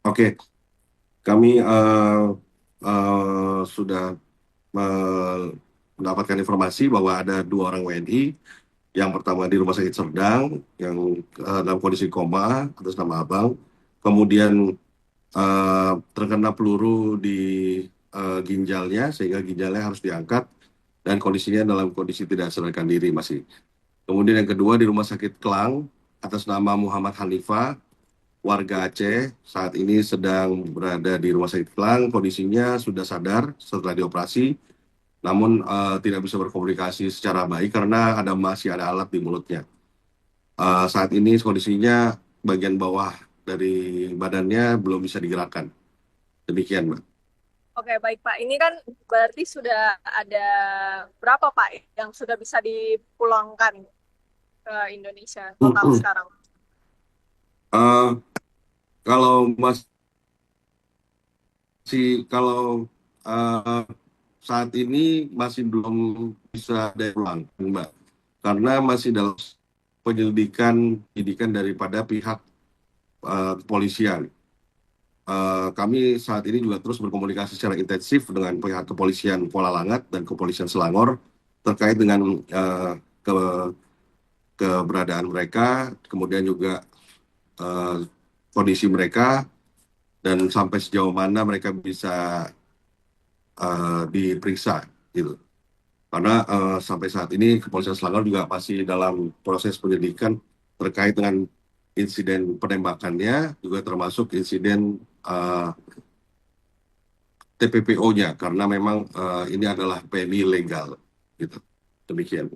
Oke, kami sudah mendapatkan informasi bahwa ada dua orang WNI. Yang pertama di Rumah Sakit Serdang, yang dalam kondisi koma atas nama Abang. Kemudian terkena peluru di ginjalnya, sehingga ginjalnya harus diangkat dan kondisinya dalam kondisi tidak sadarkan diri masih. Kemudian yang kedua di Rumah Sakit Klang atas nama Muhammad Hanifah, warga Aceh, saat ini sedang berada di Rumah Sakit Klang, kondisinya sudah sadar setelah dioperasi, namun tidak bisa berkomunikasi secara baik karena masih ada alat di mulutnya. Saat ini kondisinya bagian bawah dari badannya belum bisa digerakkan. Demikian, Mbak. Oke, baik Pak. Ini kan berarti sudah ada berapa Pak yang sudah bisa dipulangkan ke Indonesia total sekarang? Eh, kalau kalau eh, saat ini masih belum bisa ada yang pulang, Mbak, karena masih dalam penyidikan daripada pihak kepolisian. Kami saat ini juga terus berkomunikasi secara intensif dengan pihak kepolisian Kuala Langat dan kepolisian Selangor terkait dengan eh, ke keberadaan mereka, kemudian juga eh, kondisi mereka dan sampai sejauh mana mereka bisa diperiksa gitu. Karena sampai saat ini kepolisian Selangor juga masih dalam proses penyelidikan terkait dengan insiden penembakannya, juga termasuk insiden TPPO-nya, karena memang ini adalah PMI legal gitu. Demikian.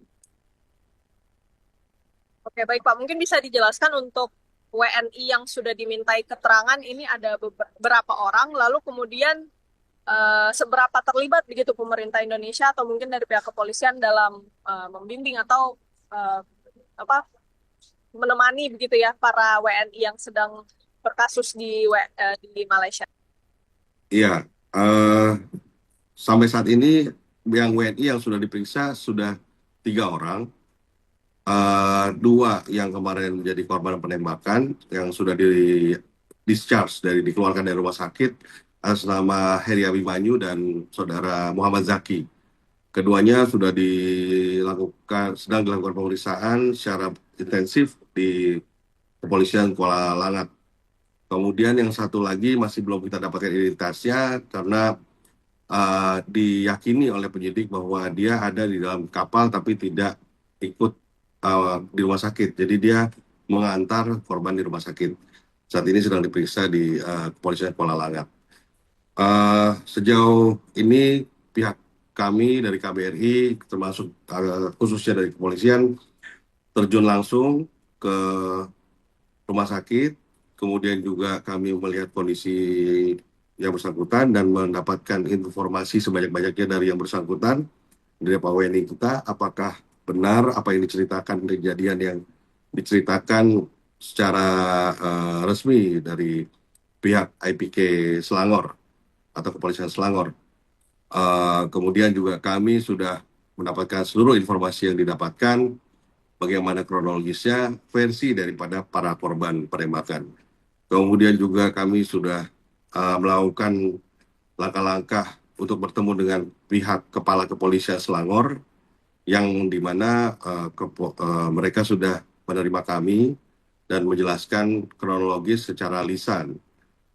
Oke, baik Pak. Mungkin bisa dijelaskan untuk WNI yang sudah dimintai keterangan ini ada beberapa orang, lalu kemudian seberapa terlibat begitu pemerintah Indonesia atau mungkin dari pihak kepolisian dalam membimbing atau eh, apa menemani begitu ya para WNI yang sedang berkasus di Malaysia. Iya, eh, sampai saat ini yang WNI yang sudah diperiksa sudah 3 orang. Dua yang kemarin menjadi korban penembakan yang sudah di discharge dikeluarkan dari rumah sakit atas nama Heri Abimanyu dan saudara Muhammad Zaki. Keduanya sudah sedang dilakukan pemeriksaan secara intensif di kepolisian Kuala Langat. Kemudian yang satu lagi masih belum kita dapatkan identitasnya karena diyakini oleh penyidik bahwa dia ada di dalam kapal tapi tidak ikut di rumah sakit. Jadi dia mengantar korban di rumah sakit. Saat ini sedang diperiksa di kepolisian Kuala Langat. Sejauh ini pihak kami dari KBRI, termasuk khususnya dari kepolisian, terjun langsung ke rumah sakit. Kemudian juga kami melihat kondisi yang bersangkutan dan mendapatkan informasi sebanyak-banyaknya dari yang bersangkutan, dari Pak WNI kita, apakah benar apa yang diceritakan, kejadian yang diceritakan secara resmi dari pihak IPK Selangor atau Kepolisian Selangor. Kemudian juga kami sudah mendapatkan seluruh informasi yang didapatkan, bagaimana kronologisnya, versi daripada para korban penembakan. Kemudian juga kami sudah melakukan langkah-langkah untuk bertemu dengan pihak Kepala Kepolisian Selangor, yang di mana mereka sudah menerima kami dan menjelaskan kronologis secara lisan.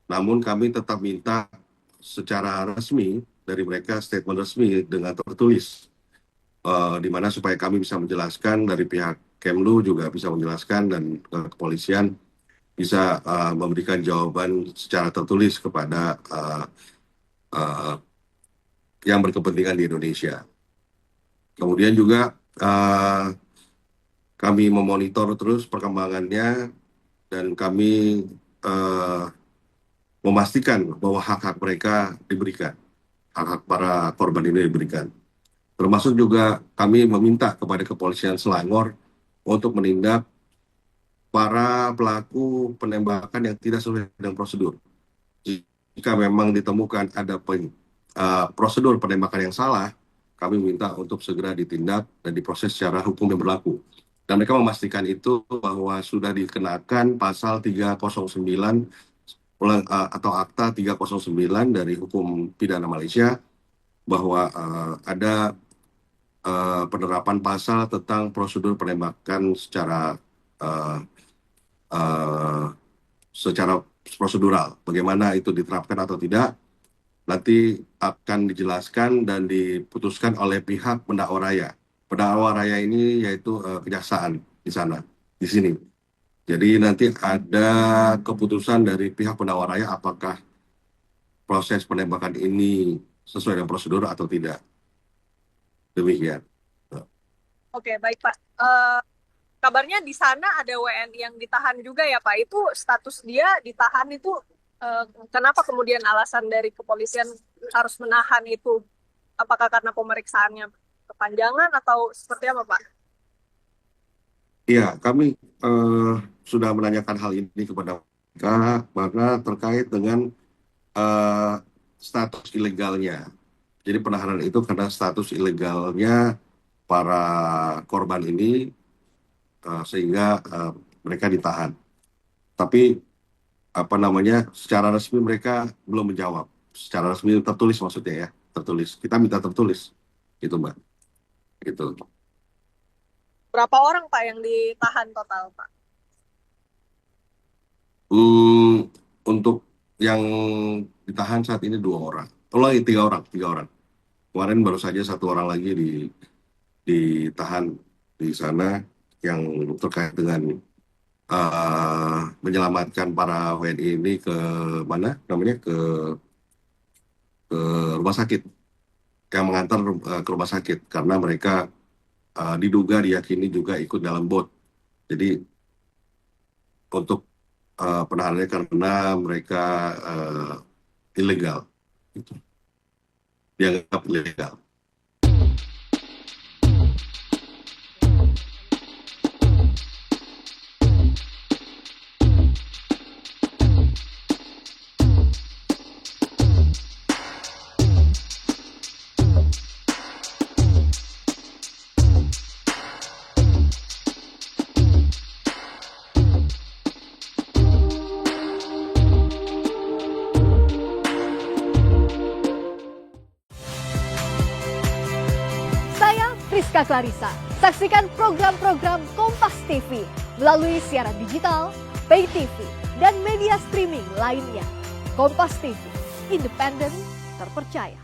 Namun kami tetap minta secara resmi dari mereka statement resmi dengan tertulis, di mana supaya kami bisa menjelaskan, dari pihak Kemlu juga bisa menjelaskan, dan kepolisian bisa memberikan jawaban secara tertulis kepada uh, yang berkepentingan di Indonesia. Kemudian juga kami memonitor terus perkembangannya dan kami uh, memastikan bahwa hak-hak mereka diberikan, hak-hak para korban ini diberikan. Termasuk juga kami meminta kepada kepolisian Selangor untuk menindak para pelaku penembakan yang tidak sesuai dengan prosedur. Jika memang ditemukan ada prosedur penembakan yang salah, kami minta untuk segera ditindak dan diproses secara hukum yang berlaku. Dan mereka memastikan itu bahwa sudah dikenakan pasal 309 atau Akta 309 dari Hukum Pidana Malaysia bahwa ada penerapan pasal tentang prosedur penembakan secara prosedural. Bagaimana itu diterapkan atau tidak nanti akan dijelaskan dan diputuskan oleh pihak pendakwa raya. Pendakwa raya ini yaitu kejaksaan di sana, di sini. Jadi nanti ada keputusan dari pihak pendakwa raya apakah proses penembakan ini sesuai dengan prosedur atau tidak. Demikian. Oke, baik Pak. Kabarnya di sana ada WNI yang ditahan juga ya Pak. Itu status dia ditahan itu kenapa kemudian alasan dari kepolisian harus menahan itu? Apakah karena pemeriksaannya kepanjangan atau seperti apa Pak? Iya, kami sudah menanyakan hal ini kepada mereka karena terkait dengan status ilegalnya. Jadi penahanan itu karena status ilegalnya para korban ini sehingga mereka ditahan. Tapi secara resmi mereka belum menjawab. Secara resmi tertulis maksudnya ya, tertulis. Kita minta tertulis, gitu Mbak. Gitu. Berapa orang Pak yang ditahan total Pak? Untuk yang ditahan saat ini 2 orang. Tiga orang. Kemarin baru saja 1 orang lagi ditahan di sana yang terkait dengan menyelamatkan para WNI ini ke mana namanya ke rumah sakit, yang mengantar ke rumah sakit karena mereka diduga diyakini juga ikut dalam bot. Jadi untuk penahanannya karena mereka ilegal, gitu. Dianggap ilegal. Saya Priska Clarissa. Saksikan program-program Kompas TV melalui siaran digital, pay TV, dan media streaming lainnya. Kompas TV, independen, terpercaya.